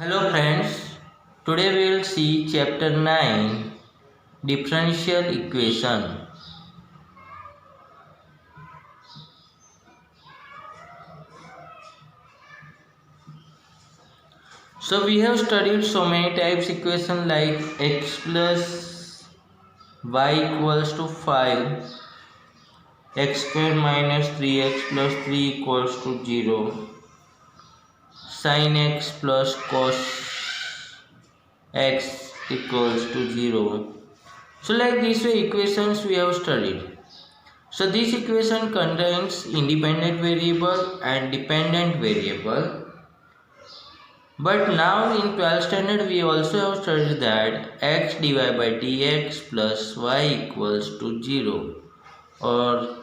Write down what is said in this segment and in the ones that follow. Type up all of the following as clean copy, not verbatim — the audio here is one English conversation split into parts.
Hello friends, today we will see chapter 9 differential equation. So we have studied so many types equation like x plus y equals to 5, x square minus 3x plus 3 equals to 0, sin x plus cos x equals to 0. So like these way equations we have studied. So this equation contains independent variable and dependent variable. But now in 12th standard we also have studied that x divided by dx plus y equals to 0, or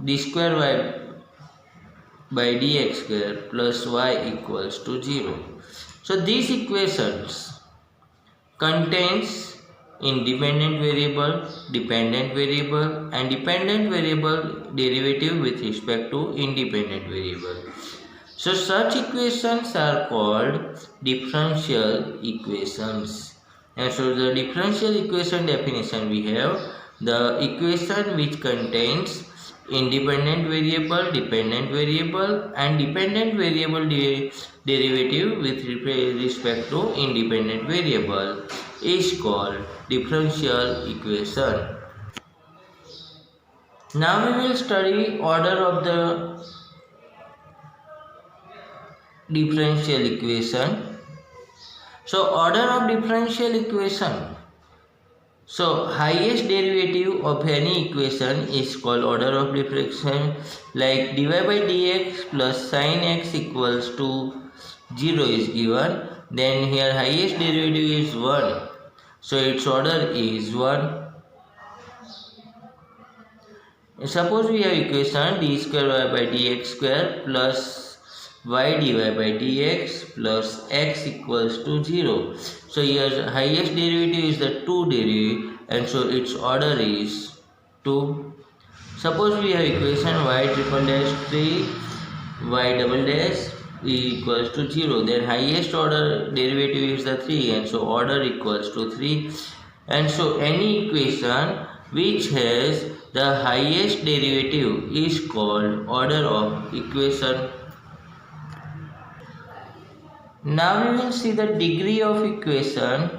d square y by dx square plus y equals to 0. So these equations contains independent variable, dependent variable and dependent variable derivative with respect to independent variable. So such equations are called differential equations. And so the differential equation definition we have the equation which contains independent variable, dependent variable and dependent variable derivative with respect to independent variable is called differential equation. Now we will study order of the differential equation. So order of differential equation. So highest derivative of any equation is called order of differential, like dy by dx plus sin x equals to 0 is given. Then here highest derivative is 1. So its order is 1. Suppose we have equation d square y by dx square plus y dy by dx plus x equals to 0. So here highest derivative is the 2 derivative and so its order is 2. Suppose we have equation y triple dash 3 y double dash equals to 0. Then highest order derivative is the 3 and so order equals to 3. And so any equation which has the highest derivative is called order of equation. Now we will see the degree of equation.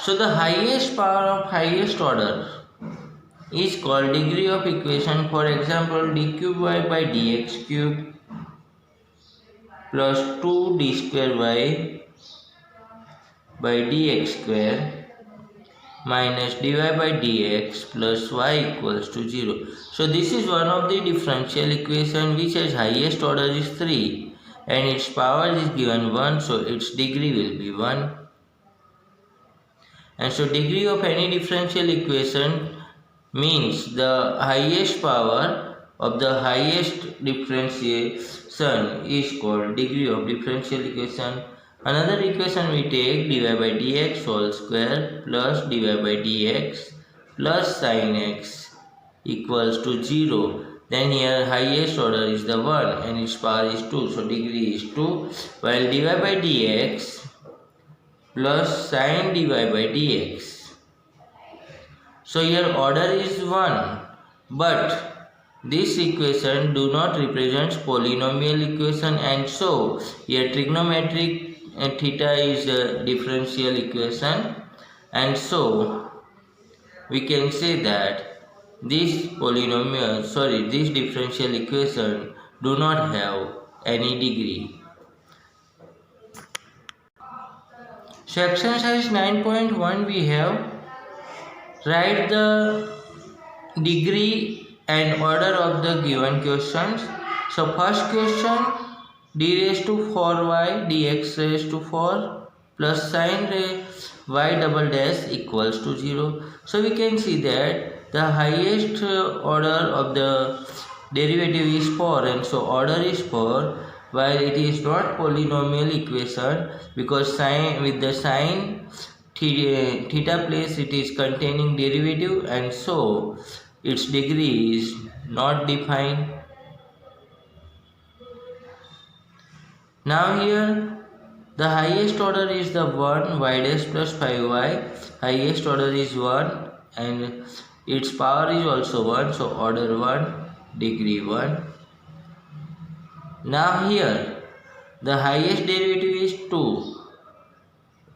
So the highest power of highest order is called degree of equation. For example, d cube y by dx cube plus 2d square y by dx square minus dy by dx plus y equals to 0. So this is one of the differential equation which has highest order is 3 and its power is given 1, so its degree will be 1. And so degree of any differential equation means the highest power of the highest differentiation is called degree of differential equation. Another equation we take dy by dx whole square plus dy by dx plus sin x equals to 0. Then here highest order is the 1 and its power is 2, so degree is 2, while dy by dx plus sin dy by dx. So here order is 1, but this equation do not represent polynomial equation and so here trigonometric theta is a differential equation and so we can say that this differential equation do not have any degree. So exercise 9.1 we have write the degree and order of the given questions. So first question d raised to 4y dx raised to 4 plus sin y double dash equals to 0. So we can see that the highest order of the derivative is 4 and so order is 4, while it is not polynomial equation because sin with the sin theta place it is containing derivative and so its degree is not defined. Now here the highest order is the 1, y dash plus 5y. Highest order is 1 and its power is also 1. So order 1, degree 1. Now here the highest derivative is 2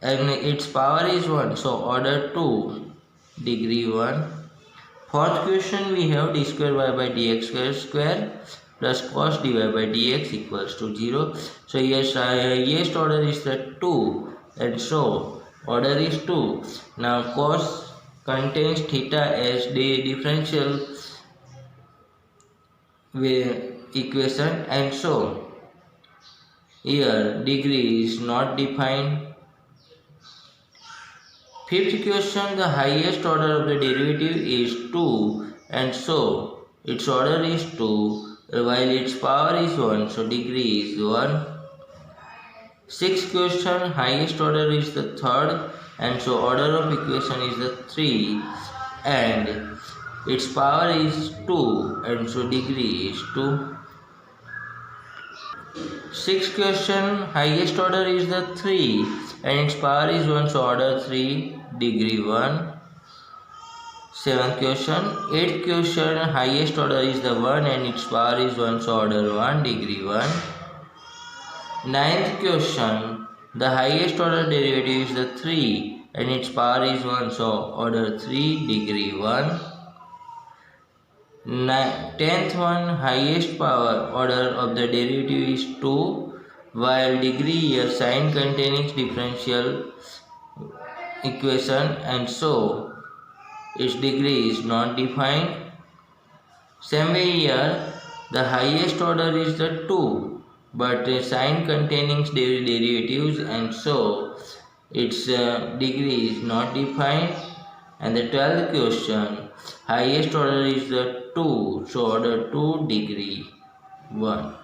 and its power is 1. So order 2, degree 1. Fourth question we have d square y by dx square plus cos dy by dx equals to 0. So yes, highest order is the 2 and so order is 2. Now cos contains theta as the differential equation and so here degree is not defined. Fifth question, the highest order of the derivative is 2 and so its order is 2 while its power is 1, so degree is 1. Sixth question, highest order is the third and so order of equation is the 3 and its power is 2 and so degree is 2. Sixth question, highest order is the 3 and its power is 1, so order 3, degree 1. Seventh question, eighth question, highest order is the 1 and its power is 1, so order 1, degree 1. Ninth question, the highest order derivative is the 3 and its power is 1, so order 3, degree 1. Tenth one, highest power order of the derivative is 2 while degree here sign containing differential equation and so its degree is not defined. Same way here the highest order is the 2 but sign containing derivatives and so its degree is not defined. And the 12th question, highest order is the 2, so order 2, degree 1.